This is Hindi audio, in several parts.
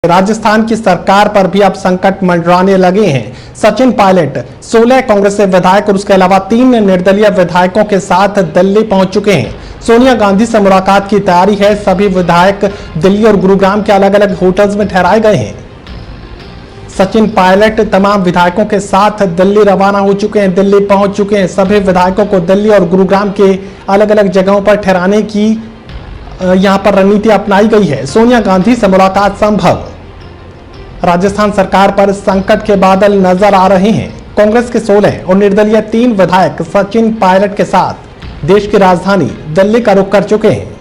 राजस्थान की सरकार पर भी अब संकट मंडराने लगे हैं। सचिन पायलट 16 कांग्रेस से विधायक और उसके अलावा 3 निर्दलीय विधायकों के साथ दिल्ली पहुंच चुके हैं। सोनिया गांधी से मुलाकात की तैयारी है। सभी विधायक दिल्ली और गुरुग्राम के अलग अलग होटल्स में ठहराए गए हैं। सचिन पायलट तमाम विधायकों के साथ दिल्ली रवाना हो चुके हैं, दिल्ली पहुंच चुके हैं। सभी विधायकों को दिल्ली और गुरुग्राम के अलग अलग जगहों पर ठहराने की यहां पर रणनीति अपनाई गई है। सोनिया गांधी से मुलाकात संभव। राजस्थान सरकार पर संकट के बादल नजर आ रहे हैं। कांग्रेस के 16 और निर्दलीय 3 विधायक सचिन पायलट के साथ देश की राजधानी दिल्ली का रुख कर चुके हैं।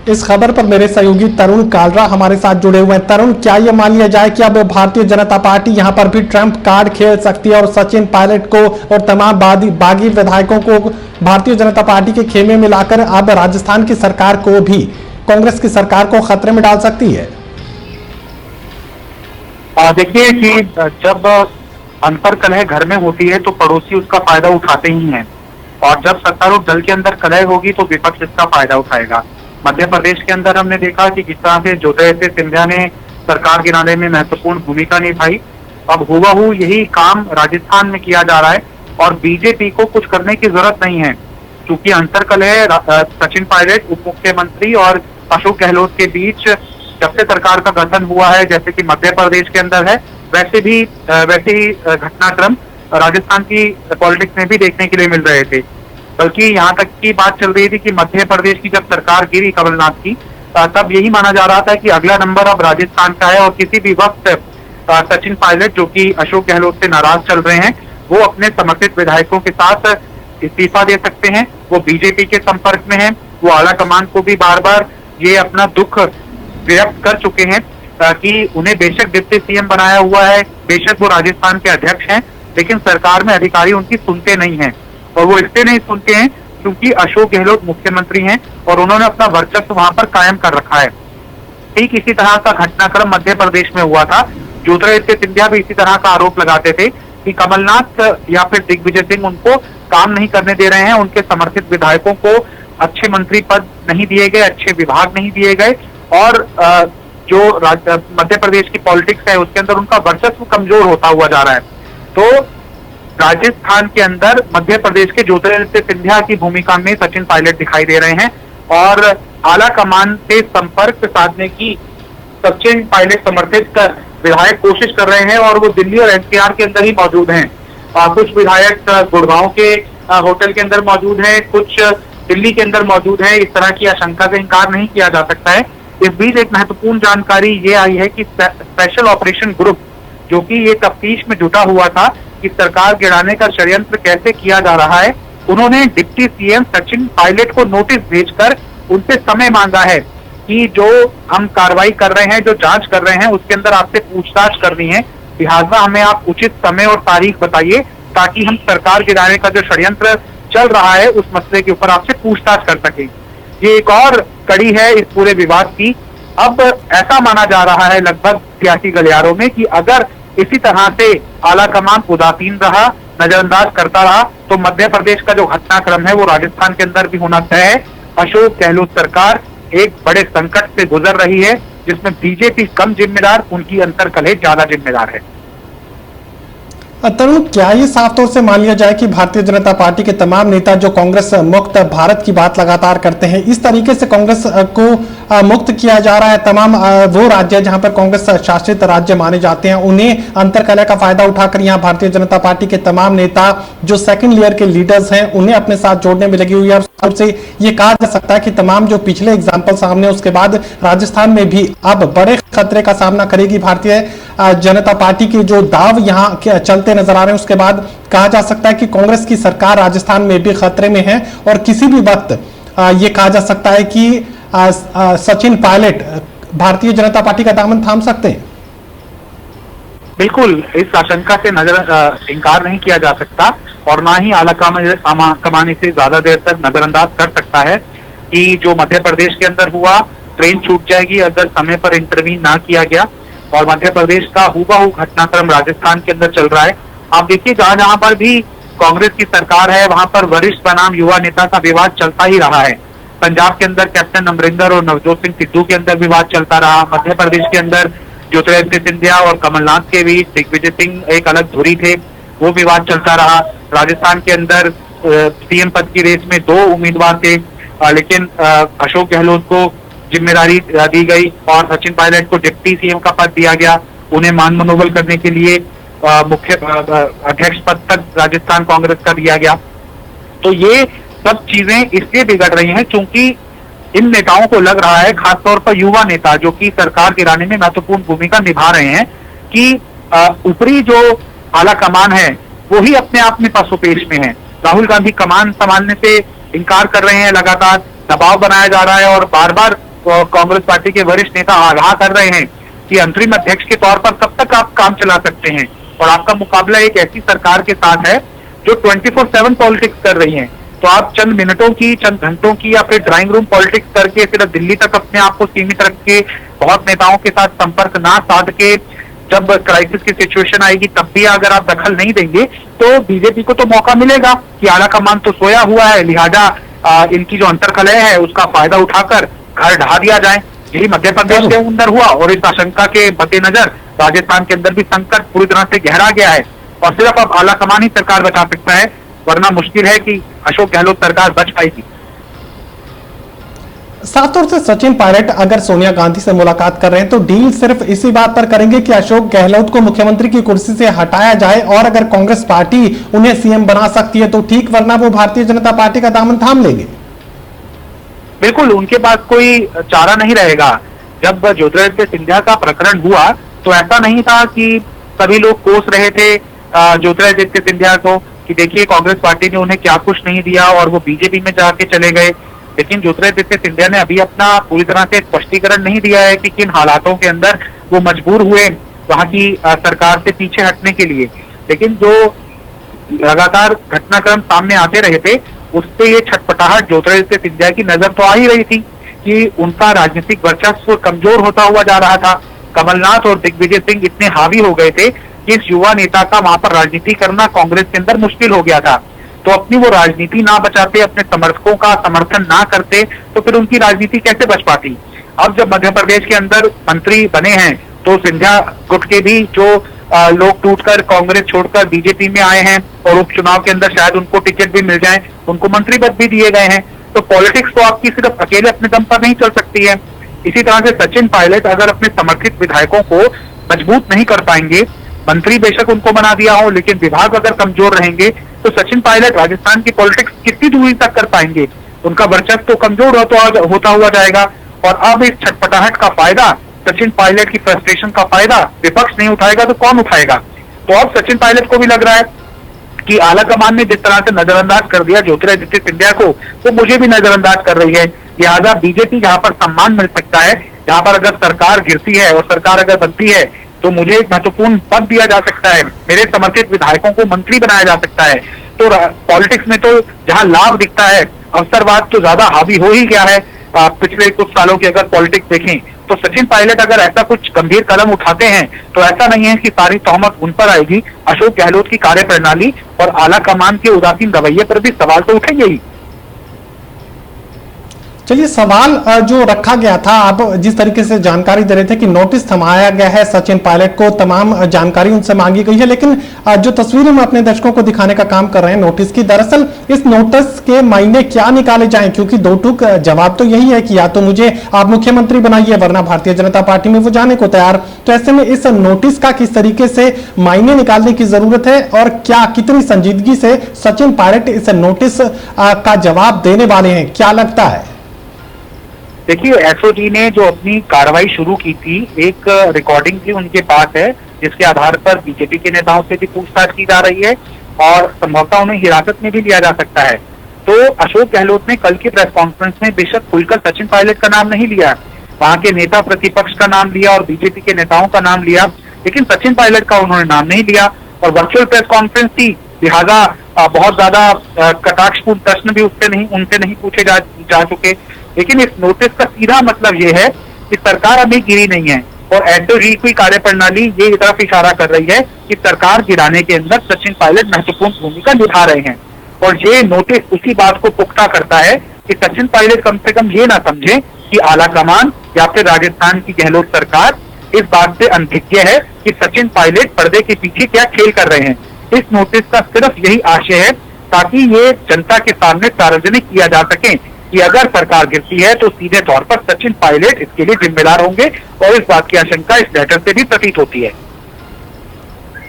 इस खबर पर मेरे सहयोगी तरुण कालरा हमारे साथ जुड़े हुए हैं। तरुण, क्या यह मान लिया जाए कि अब भारतीय जनता पार्टी यहां पर भी ट्रंप कार्ड खेल सकती है और सचिन पायलट को और तमाम बागी विधायकों को भारतीय जनता पार्टी के खेमे में लाकर अब राजस्थान की सरकार को भी, कांग्रेस की सरकार को खतरे में डाल सकती है? देखिए कि जब अंतर्कलह घर में होती है तो पड़ोसी उसका फायदा उठाते ही हैं, और जब सत्तारूढ़ दल के अंदर कलह होगी तो विपक्ष इसका फायदा उठाएगा। मध्य प्रदेश के अंदर हमने देखा कि किस तरह से ज्योतिरादित्य सिंधिया ने सरकार गिराने में महत्वपूर्ण भूमिका निभाई। अब हुबहू यही काम राजस्थान में किया जा रहा है और बीजेपी को कुछ करने की जरूरत नहीं है, क्योंकि अंतर्कलह सचिन पायलट उप मुख्यमंत्री और अशोक गहलोत के बीच जब से सरकार का गठन हुआ है, जैसे कि मध्य प्रदेश के अंदर है, वैसे ही घटनाक्रम राजस्थान की पॉलिटिक्स में भी देखने के लिए मिल रहे थे। बल्कि यहाँ तक की बात चल रही थी कि मध्य प्रदेश की जब सरकार गिरी कमलनाथ की, तब यही माना जा रहा था कि अगला नंबर अब राजस्थान का है और किसी भी वक्त सचिन पायलट, जो कि अशोक गहलोत से नाराज चल रहे हैं, वो अपने समर्थित विधायकों के साथ इस्तीफा दे सकते हैं। वो बीजेपी के संपर्क में हैं, वो आला कमान को भी बार बार ये अपना दुख व्यक्त कर चुके हैं कि उन्हें बेशक डिप्टी सीएम बनाया हुआ है, बेशक वो राजस्थान के अध्यक्ष हैं, लेकिन सरकार में अधिकारी उनकी सुनते नहीं हैं। और वो इसलिए नहीं सुनते हैं क्योंकि अशोक गहलोत मुख्यमंत्री हैं और उन्होंने अपना वर्चस्व वहां पर कायम कर रखा है। ठीक इसी तरह का घटनाक्रम मध्य प्रदेश में हुआ था। ज्योतिरादित्य सिंधिया भी इसी तरह का आरोप लगाते थे कि कमलनाथ या फिर दिग्विजय सिंह उनको काम नहीं करने दे रहे हैं, उनके समर्थित विधायकों को अच्छे मंत्री पद नहीं दिए गए, अच्छे विभाग नहीं दिए गए, और जो मध्य प्रदेश की पॉलिटिक्स है उसके अंदर उनका वर्चस्व कमजोर होता हुआ जा रहा है। तो राजस्थान के अंदर मध्य प्रदेश के ज्योतिरादित्य सिंधिया की भूमिका में सचिन पायलट दिखाई दे रहे हैं और आला कमान से संपर्क साधने की सचिन पायलट समर्थित विधायक कोशिश कर रहे हैं और वो दिल्ली और एनसीआर के अंदर ही मौजूद हैं। कुछ विधायक गुड़गांव के होटल के अंदर मौजूद हैं, कुछ दिल्ली के अंदर मौजूद है। इस तरह की आशंका से इंकार नहीं किया जा सकता है। इस बीच एक महत्वपूर्ण जानकारी ये आई है कि स्पेशल ऑपरेशन ग्रुप, जो कि ये तफ्तीश में जुटा हुआ था कि सरकार गिराने का षड्यंत्र कैसे किया जा रहा है, उन्होंने डिप्टी सीएम सचिन पायलट को नोटिस भेजकर उनसे समय मांगा है कि जो हम कार्रवाई कर रहे हैं, जो जांच कर रहे हैं, उसके अंदर आपसे पूछताछ करनी है, लिहाजा हमें आप उचित समय और तारीख बताइए ताकि हम सरकार गिराने का जो षड्यंत्र चल रहा है उस मसले के ऊपर आपसे पूछताछ कर सकें। ये एक और कड़ी है इस पूरे विवाद की। अब ऐसा माना जा रहा है लगभग सियासी गलियारों में कि अगर इसी तरह से आला कमान उदासीन रहा, नजरअंदाज करता रहा, तो मध्य प्रदेश का जो घटनाक्रम है वो राजस्थान के अंदर भी होना तय है। अशोक गहलोत सरकार एक बड़े संकट से गुजर रही है जिसमें बीजेपी कम जिम्मेदार, उनकी अंतर्कलह ज्यादा जिम्मेदार है। तरुण, क्या ये साफ तौर से मान लिया जाए कि भारतीय जनता पार्टी के तमाम नेता जो कांग्रेस मुक्त भारत की बात लगातार करते हैं, इस तरीके से कांग्रेस को मुक्त किया जा रहा है? तमाम वो राज्य जहां पर कांग्रेस शासित राज्य माने जाते हैं, उन्हें अंतर्कलह का फायदा उठाकर यहां भारतीय जनता पार्टी के तमाम नेता जो सेकंड लेयर के लीडर्स हैं उन्हें अपने साथ जोड़ने में लगी हुई है। सबसे ये कहा जा सकता है कि तमाम जो पिछले एग्जाम्पल सामने, उसके बाद राजस्थान में भी अब बड़े खतरे का सामना करेगी भारतीय जनता पार्टी के जो दाव यहाँ चलते नजर आ रहे हैं। उसके बाद कहा जा सकता है कि कांग्रेस की सरकार राजस्थान में भी खतरे में है और किसी भी वक्त ये कहा जा सकता है कि सचिन पायलट भारतीय जनता पार्टी का दामन थाम सकते हैं। बिल्कुल, इस आशंका से इंकार नहीं किया जा सकता और ना ही आला कमान इसे ज्यादा देर तक नजरअंदाज कर सकता है कि जो मध्य प्रदेश के अंदर हुआ, ट्रेन छूट जाएगी अगर समय पर इंटरवीन ना किया गया, और मध्य प्रदेश का हुबहू घटनाक्रम राजस्थान के अंदर चल रहा है। आप देखिए जहां जहां पर भी कांग्रेस की सरकार है वहां पर वरिष्ठ बनाम युवा नेता का विवाद चलता ही रहा है। पंजाब के अंदर कैप्टन अमरिंदर और नवजोत सिंह सिद्धू के अंदर विवाद चलता रहा। मध्य प्रदेश के अंदर ज्योतिरादित्य सिंधिया और कमलनाथ के बीच दिग्विजय सिंह एक अलग धुरी थे, वो विवाद चलता रहा। राजस्थान के अंदर सीएम पद की रेस में 2 उम्मीदवार थे, लेकिन अशोक गहलोत को जिम्मेदारी दी गई और सचिन पायलट को डिप्टी सीएम का पद दिया गया। उन्हें मान मनोबल करने के लिए मुख्य अध्यक्ष पद तक राजस्थान कांग्रेस का दिया गया। तो ये सब चीजें इसलिए बिगड़ रही हैं क्योंकि इन नेताओं को लग रहा है, खासतौर पर युवा नेता जो कि सरकार गिराने में महत्वपूर्ण भूमिका निभा रहे हैं, कि ऊपरी जो आला कमान है वो ही अपने आप में पसोपेश में है। राहुल गांधी कमान संभालने से इनकार कर रहे हैं, लगातार दबाव बनाया जा रहा है और बार बार कांग्रेस पार्टी के वरिष्ठ नेता आगाह कर रहे हैं कि अंतरिम अध्यक्ष के तौर पर कब तक आप काम चला सकते हैं, और आपका मुकाबला एक ऐसी सरकार के साथ है जो 24/7 पॉलिटिक्स कर रही है। तो आप चंद मिनटों की, चंद घंटों की या फिर ड्राइंग रूम पॉलिटिक्स करके सिर्फ दिल्ली तक अपने आप को सीमित रख के, बहुत नेताओं के साथ संपर्क ना साध के, जब क्राइसिस की सिचुएशन आएगी तब भी अगर आप दखल नहीं देंगे तो बीजेपी को तो मौका मिलेगा कि आला कमान तो सोया हुआ है, लिहाजा इनकी जो अंतर्कलह है उसका फायदा उठाकर घर ढहा दिया जाए। यही मध्य प्रदेश के अंदर हुआ और इस आशंका के मद्देनजर राजस्थान के अंदर भी संकट पूरी तरह से गहरा गया है और सिर्फ अब आला कमान ही सरकार बचा सकता है, वरना मुश्किल है कि अशोक गहलोत सरकार बच पाएगी। साफ तौर से सचिन पायलट अगर सोनिया गांधी से मुलाकात कर रहे हैं तो डील सिर्फ इसी बात पर करेंगे कि अशोक गहलोत को मुख्यमंत्री की कुर्सी से हटाया जाए और अगर कांग्रेस पार्टी उन्हें सीएम बना सकती है तो ठीक, वरना वो भारतीय जनता पार्टी का दामन थाम लेंगे। बिल्कुल, उनके पास कोई चारा नहीं रहेगा। जब ज्योतिरादित्य सिंधिया का प्रकरण हुआ तो ऐसा नहीं था कि सभी लोग कोस रहे थे ज्योतिरादित्य सिंधिया को कि देखिए कांग्रेस पार्टी ने उन्हें क्या कुछ नहीं दिया और वो बीजेपी में जाके चले गए। लेकिन ज्योतिरादित्य सिंधिया ने अभी अपना पूरी तरह से स्पष्टीकरण नहीं दिया है कि किन हालातों के अंदर वो मजबूर हुए वहां की सरकार से पीछे हटने के लिए। लेकिन जो लगातार घटनाक्रम सामने आते रहे थे उससे ये छटपटाहट ज्योतिरादित्य सिंधिया की नजर तो आ ही रही थी कि उनका राजनीतिक वर्चस्व कमजोर होता हुआ जा रहा था। कमलनाथ और दिग्विजय सिंह इतने हावी हो गए थे कि इस युवा नेता का वहां पर राजनीति करना कांग्रेस के अंदर मुश्किल हो गया था। तो अपनी वो राजनीति ना बचाते, अपने समर्थकों का समर्थन ना करते तो फिर उनकी राजनीति कैसे बच पाती। अब जब मध्य प्रदेश के अंदर मंत्री बने हैं तो सिंधिया गुट के भी जो लोग टूटकर कांग्रेस छोड़कर बीजेपी में आए हैं और उपचुनाव के अंदर शायद उनको टिकट भी मिल जाए, उनको मंत्री पद भी दिए गए हैं। तो पॉलिटिक्स तो आपकी सिर्फ अकेले अपने दम पर नहीं चल सकती है। इसी तरह से सचिन पायलट अगर अपने समर्थित विधायकों को मजबूत नहीं कर पाएंगे, मंत्री बेशक उनको बना दिया हो लेकिन विभाग अगर कमजोर रहेंगे तो सचिन पायलट राजस्थान की पॉलिटिक्स कितनी दूरी तक कर पाएंगे। उनका वर्चस्व तो कमजोर होता हुआ जाएगा। और अब इस छटपटाहट का फायदा, सचिन पायलट की फ्रस्ट्रेशन का फायदा विपक्ष नहीं उठाएगा तो कौन उठाएगा। तो अब सचिन पायलट को भी लग रहा है कि आला कमान ने जिस तरह से नजरअंदाज कर दिया ज्योतिरादित्य सिंधिया को, तो मुझे भी नजरअंदाज कर रही है। लिहाजा बीजेपी जहां पर सम्मान मिल सकता है, जहां पर अगर सरकार गिरती है और सरकार अगर बनती है तो मुझे एक महत्वपूर्ण पद दिया जा सकता है, मेरे समर्थित विधायकों को मंत्री बनाया जा सकता है। तो पॉलिटिक्स में तो जहां लाभ दिखता है, अवसरवाद तो ज्यादा हावी हो ही गया है। पिछले कुछ सालों की अगर पॉलिटिक्स देखें तो सचिन पायलट अगर ऐसा कुछ गंभीर कदम उठाते हैं तो ऐसा नहीं है कि सारी तहमत उन पर आएगी। अशोक गहलोत की कार्यप्रणाली और आला कमान के उदासीन रवैये पर भी सवाल तो उठेंगे ही। चलिए, सवाल जो रखा गया था, आप जिस तरीके से जानकारी दे रहे थे कि नोटिस थमाया गया है सचिन पायलट को, तमाम जानकारी उनसे मांगी गई है, लेकिन जो तस्वीरें हम अपने दर्शकों को दिखाने का काम कर रहे हैं नोटिस की, दरअसल इस नोटिस के मायने क्या निकाले जाएं, क्योंकि दो टूक जवाब तो यही है कि या तो मुझे आप मुख्यमंत्री बनाइए वरना भारतीय जनता पार्टी में वो जाने को तैयार। तो ऐसे में इस नोटिस का किस तरीके से मायने निकालने की जरूरत है और क्या कितनी संजीदगी से सचिन पायलट इस नोटिस का जवाब देने वाले हैं, क्या लगता है? देखिए, एसओजी ने जो अपनी कार्रवाई शुरू की थी, एक रिकॉर्डिंग भी उनके पास है जिसके आधार पर बीजेपी के नेताओं से भी पूछताछ की जा रही है और संभवतः उन्हें हिरासत में भी लिया जा सकता है। तो अशोक गहलोत ने कल की प्रेस कॉन्फ्रेंस में बेशक खुलकर सचिन पायलट का नाम नहीं लिया, वहां के नेता प्रतिपक्ष का नाम लिया और बीजेपी के नेताओं का नाम लिया, लेकिन सचिन पायलट का उन्होंने नाम नहीं लिया। और वर्चुअल प्रेस कॉन्फ्रेंस थी, लिहाजा बहुत ज्यादा कटाक्षपूर्ण प्रश्न भी उनसे नहीं पूछे जा चुके। लेकिन इस नोटिस का सीधा मतलब यह है कि सरकार अभी गिरी नहीं है, और ऐसे ही कोई कार्य प्रणाली ये इस तरफ इशारा कर रही है कि सरकार गिराने के अंदर सचिन पायलट महत्वपूर्ण भूमिका निभा रहे हैं। और ये नोटिस उसी बात को पुख्ता करता है कि सचिन पायलट कम से कम ये ना समझे कि आला कमान या फिर राजस्थान की गहलोत सरकार इस बात से अनभिज्ञ है कि सचिन पायलट पर्दे के पीछे क्या खेल कर रहे हैं। इस नोटिस का सिर्फ यही आशय है ताकि ये जनता के सामने सार्वजनिक किया जा सके कि अगर सरकार गिरती है तो सीधे तौर पर सचिन पायलट इसके लिए जिम्मेदार होंगे, और इस बात की आशंका इस लेटर से भी प्रतीत होती है।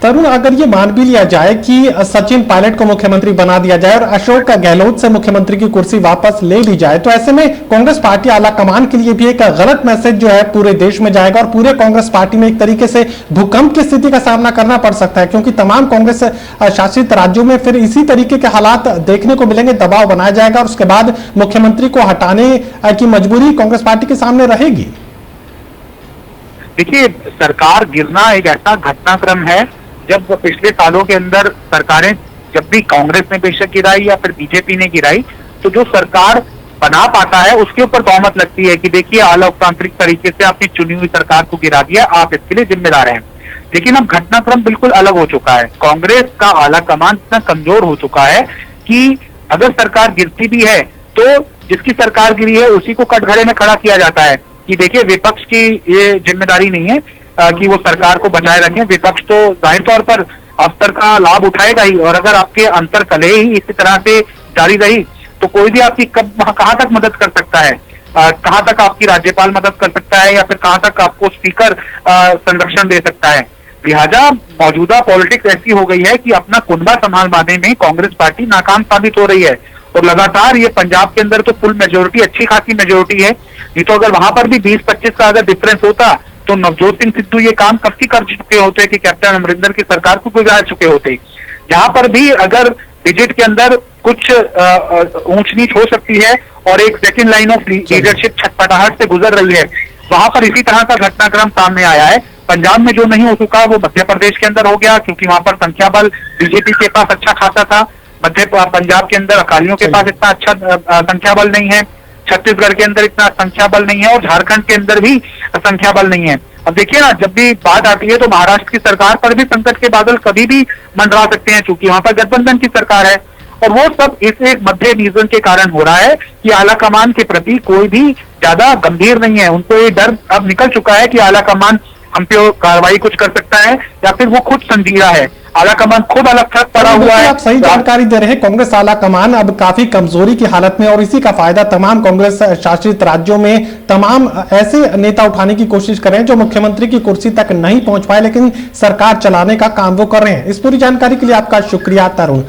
तरुण, अगर ये मान भी लिया जाए कि सचिन पायलट को मुख्यमंत्री बना दिया जाए और अशोक गहलोत से मुख्यमंत्री की कुर्सी वापस ले ली जाए, तो ऐसे में कांग्रेस पार्टी आला कमान के लिए भी एक गलत मैसेज जो है पूरे देश में जाएगा और पूरे कांग्रेस पार्टी में एक तरीके से भूकंप की स्थिति का सामना करना पड़ सकता है, क्योंकि तमाम कांग्रेस शासित राज्यों में फिर इसी तरीके के हालात देखने को मिलेंगे, दबाव बनाया जाएगा और उसके बाद मुख्यमंत्री को हटाने की मजबूरी कांग्रेस पार्टी के सामने रहेगी। देखिए, सरकार गिरना एक ऐसा घटनाक्रम है जब पिछले सालों के अंदर सरकारें, जब भी कांग्रेस ने बेशक गिराई या फिर बीजेपी ने गिराई, तो जो सरकार बना पाता है उसके ऊपर तोहमत लगती है कि देखिए अलोकतांत्रिक तरीके से आपने चुनी हुई सरकार को गिरा दिया, आप इसके लिए जिम्मेदार हैं। लेकिन अब घटनाक्रम बिल्कुल अलग हो चुका है। कांग्रेस का आला कमान इतना कमजोर हो चुका है कि अगर सरकार गिरती भी है तो जिसकी सरकार गिरी है उसी को कटघरे में खड़ा किया जाता है कि देखिए विपक्ष की ये जिम्मेदारी नहीं है कि वो सरकार को बचाए रखें। विपक्ष तो जाहिर तौर पर अवसर का लाभ उठाएगा ही, और अगर आपके अंतर कलह ही इसी तरह से जारी रही तो कोई भी आपकी कहां तक मदद कर सकता है, कहां तक आपकी राज्यपाल मदद कर सकता है या फिर कहां तक आपको स्पीकर संरक्षण दे सकता है। लिहाजा मौजूदा पॉलिटिक्स ऐसी हो गई है कि अपना कुनबा संभाल पाने में कांग्रेस पार्टी नाकाम साबित हो रही है, और लगातार ये पंजाब के अंदर तो फुल मेजोरिटी, अच्छी खासी मेजोरिटी है, नहीं तो अगर वहां पर भी 20-25 का अगर डिफरेंस होता तो नवजोत सिंह सिद्धू ये काम कब की कर चुके होते कि कैप्टन अमरिंदर की सरकार को गुजार चुके होते। जहां पर भी अगर बजट के अंदर कुछ ऊंच नीच हो सकती है और एक सेकंड लाइन ऑफ लीडरशिप छटपटाहट से गुजर रही है, वहां पर इसी तरह का घटनाक्रम सामने आया है। पंजाब में जो नहीं हो चुका वो मध्य प्रदेश के अंदर हो गया, क्योंकि वहां पर संख्या बल बीजेपी के पास अच्छा खासा था। पंजाब के अंदर अकालियों के पास इतना अच्छा संख्या बल नहीं है, छत्तीसगढ़ के अंदर इतना संख्या बल नहीं है, और झारखंड के अंदर भी संख्या बल नहीं है। अब देखिए ना, जब भी बात आती है तो महाराष्ट्र की सरकार पर भी संकट के बादल कभी भी मंडरा सकते हैं, क्योंकि वहां पर गठबंधन की सरकार है, और वो सब इस एक मध्य रीजन के कारण हो रहा है कि आला कमान के प्रति कोई भी ज्यादा गंभीर नहीं है। उनको ये डर अब निकल चुका है कि आला कमान हम पे कार्रवाई कुछ कर सकता है या फिर वो खुद संजीदा है। आला कमान खुद अलग थक पड़ा हुआ है। आप सही जानकारी दे रहे हैं। कांग्रेस आला कमान अब काफी कमजोरी की हालत में, और इसी का फायदा तमाम कांग्रेस शासित राज्यों में तमाम ऐसे नेता उठाने की कोशिश कर रहे हैं जो मुख्यमंत्री की कुर्सी तक नहीं पहुंच पाए लेकिन सरकार चलाने का काम वो कर रहे हैं। इस पूरी जानकारी के लिए आपका शुक्रिया तरुण।